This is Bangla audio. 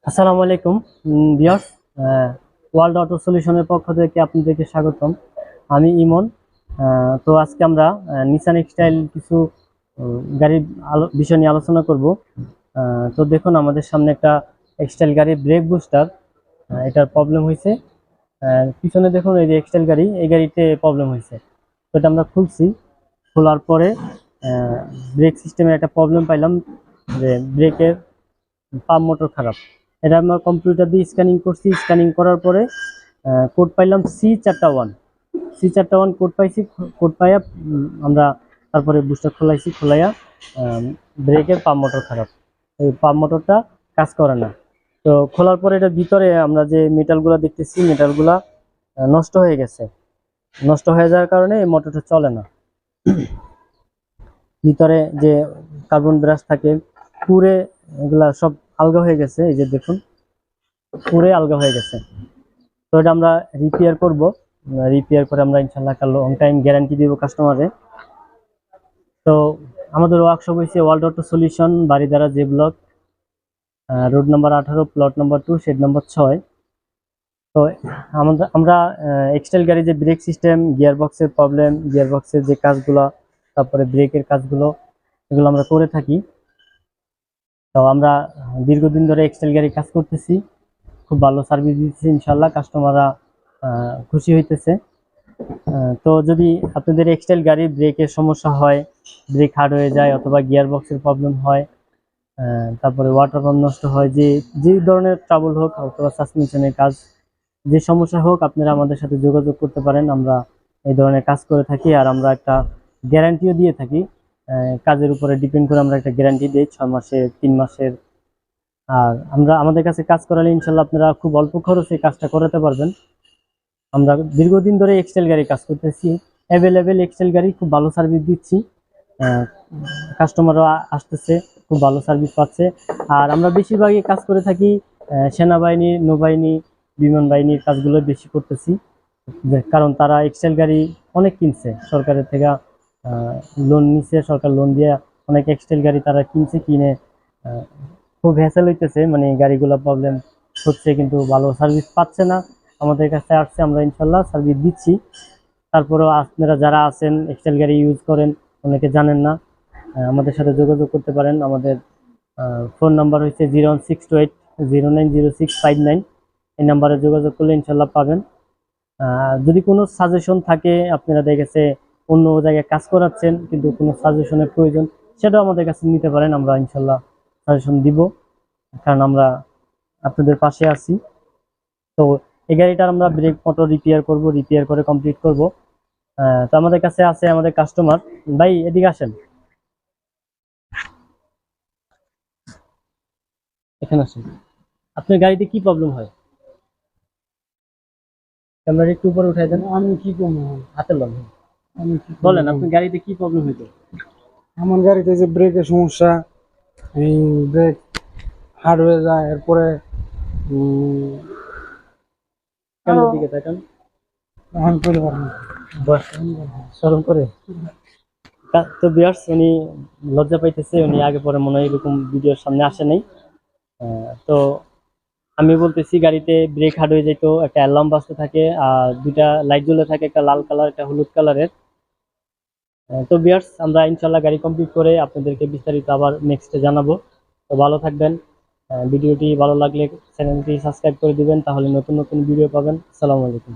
আসসালামু আলাইকুম ভিউয়ার্স, ওয়ার্ল্ড অটো সলিউশনের পক্ষ থেকে আপনাদেরকে স্বাগতম। আমি ইমন। তো আজকে আমরা নিসান এক্সটাইল কিছু গাড়ির বিষয় নিয়ে আলোচনা করব। তো দেখুন, আমাদের সামনে একটা এক্সটাইল গাড়ি ব্রেক বুস্টার, এটার প্রবলেম হয়েছে। পিছনে দেখুন, এই যে এক্সটাইল গাড়ি, এই গাড়িতে প্রবলেম হয়েছে। তো এটা আমরা খুলছি, খোলার পরে ব্রেক সিস্টেমের একটা প্রবলেম পাইলাম, যে ব্রেকের পাম্প মোটর খারাপ। এটা আমরা কম্পিউটার দিয়ে স্ক্যানিং করছি। স্ক্যানিং করার পরে কোড পাইলাম C1111 কোড পাইছি। কোড পাইয়া আমরা তারপরে বুস্টার খোলাইয়া ব্রেকের পাম্প মোটর খারাপ, এই পাম্প মোটরটা কাজ করে না। তো খোলার পরে এটা ভিতরে আমরা যে মেটালগুলো দেখতেছি, মেটালগুলা নষ্ট হয়ে গেছে। নষ্ট হয়ে যাওয়ার কারণে এই মোটরটা চলে না। ভিতরে যে কার্বন ব্রাশ থাকে পুরে, এগুলা সব আলগা হয়ে গেছে। এই যে দেখুন, পুরে আলগা হয়ে গেছে। তো এটা আমরা রিপেয়ার করব। রিপেয়ার করে আমরা ইনশাল্লাহ লং টাইম গ্যারান্টি দিব কাস্টমারে। তো আমাদের ওয়ার্কশপ হয়েছে world auto solution, Baridhara J block, road number 18, plot number 2, shed number 6। তো আমরা এক্সটাইল গাড়ি যে ব্রেক সিস্টেম, গিয়ারবক্সের প্রবলেম, গিয়ারবক্সের যে কাজগুলো, তারপরে ব্রেকের কাজগুলো, এগুলো আমরা করে থাকি। তো আমরা দীর্ঘদিন ধরে এক্সটাইল গাড়ি কাজ করতেছি, খুব ভালো সার্ভিস দিতেছি, ইনশাল্লাহ কাস্টমাররা খুশি হইতেছে। তো যদি আপনাদের এক্সটাইল গাড়ি ব্রেকের সমস্যা হয়, ব্রেক হার্ড হয়ে যায়, অথবা গিয়ার বক্সের প্রবলেম হয়, তারপরে ওয়াটার পাম্প নষ্ট হয়, যে ধরনের ট্রাবল হোক, অথবা সাসপেনশনের কাজ, যে সমস্যা হোক, আপনারা আমাদের সাথে যোগাযোগ করতে পারেন। আমরা এই ধরনের কাজ করে থাকি, আর আমরা একটা গ্যারান্টিও দিয়ে থাকি। কাজের উপরে ডিপেন্ড করে আমরা একটা গ্যারান্টি দিই 6 মাসের, 3 মাসের। আর আমাদের কাছে কাজ করালে ইনশাল্লাহ আপনারা খুব অল্প খরচে কাজটা করাতে পারবেন। আমরা দীর্ঘদিন ধরে এক্সটাইল গাড়ি কাজ করতেছি, অ্যাভেলেবেল এক্সটাইল গাড়ি, খুব ভালো সার্ভিস দিচ্ছি। কাস্টমাররা আসতেছে, খুব ভালো সার্ভিস পাচ্ছে। আর আমরা বেশিরভাগই কাজ করে থাকি সেনাবাহিনী, নৌবাহিনী, বিমান বাহিনীর কাজগুলো বেশি করতেছি। কারণ তারা এক্সটাইল গাড়ি অনেক কিনছে সরকারের থেকে, লোন নিচ্ছে, সরকার লোন দিয়ে অনেক এক্সটাইল গাড়ি তারা কিনছে। কিনে খুব হ্যাসেল হইতেছে, মানে গাড়িগুলো প্রবলেম হচ্ছে, কিন্তু ভালো সার্ভিস পাচ্ছে না। আমাদের কাছে আসছে, আমরা ইনশাল্লাহ সার্ভিস দিচ্ছি। তারপরেও আপনারা যারা আছেন এক্সেল গাড়ি ইউজ করেন, অনেকে জানেন না, আমাদের সাথে যোগাযোগ করতে পারেন। আমাদের ফোন নাম্বার হচ্ছে 01628090659। এই নাম্বারে যোগাযোগ করলে ইনশাল্লাহ পাবেন। যদি কোনো সাজেশন থাকে, আপনারা দেখেছে অন্য জায়গায় কাজ করাচ্ছেন কিন্তু কোনো সাজেশনের প্রয়োজন, সেটাও আমাদের কাছে নিতে পারেন। আমরা ইনশাল্লাহ সাজেশন দিব, কারণ আমরা আপনাদের পাশে আছি। তো এই গাড়িটার আমরা ব্রেক মোটর রিপেয়ার করব, রিপেয়ার করে কমপ্লিট করব। তো আমাদের কাছে আছে আমাদের কাস্টমার। ভাই এদিকে আসেন, এখানে আসেন। আপনার গাড়িতে কি প্রবলেম হয়? ক্যামেরা একটু উপরে উঠাই দেন। আমি কি করবো? হাতে লন, আমি কি করবো? বলেন আপনার গাড়িতে কি প্রবলেম হইতো? আমার গাড়িতে যে ব্রেকের সমস্যা, এই ব্রেক হার্ড হয়ে যায়, এরপরে ক্যামেরার দিকে তাকান, এখন করতে পারবো না। বস, শরম করে। তো ভিউয়ার্স, উনি লজ্জা পাইতেছে, উনি আগে পরে মনে হয় এরকম ভিডিওর সামনে আসে নাই। তো আমি বলতেছি, গাড়িতে ব্রেক হার্ড হয়ে যেত, একটা অ্যালার্ম বাজতে থাকে, আর দুইটা লাইট জ্বলে থাকে, একটা লাল কালার, একটা হলুদ কালারের। তো ভিউয়ার্স, আমরা ইনশাল্লাহ গাড়ি কমপ্লিট করে আপনাদেরকে বিস্তারিত আবার নেক্সটে জানাবো। তো ভালো থাকবেন। ভিডিওটি ভালো লাগলে চ্যানেলটি সাবস্ক্রাইব করে দিবেন, তাহলে নতুন নতুন ভিডিও পাবেন। আসসালামু আলাইকুম।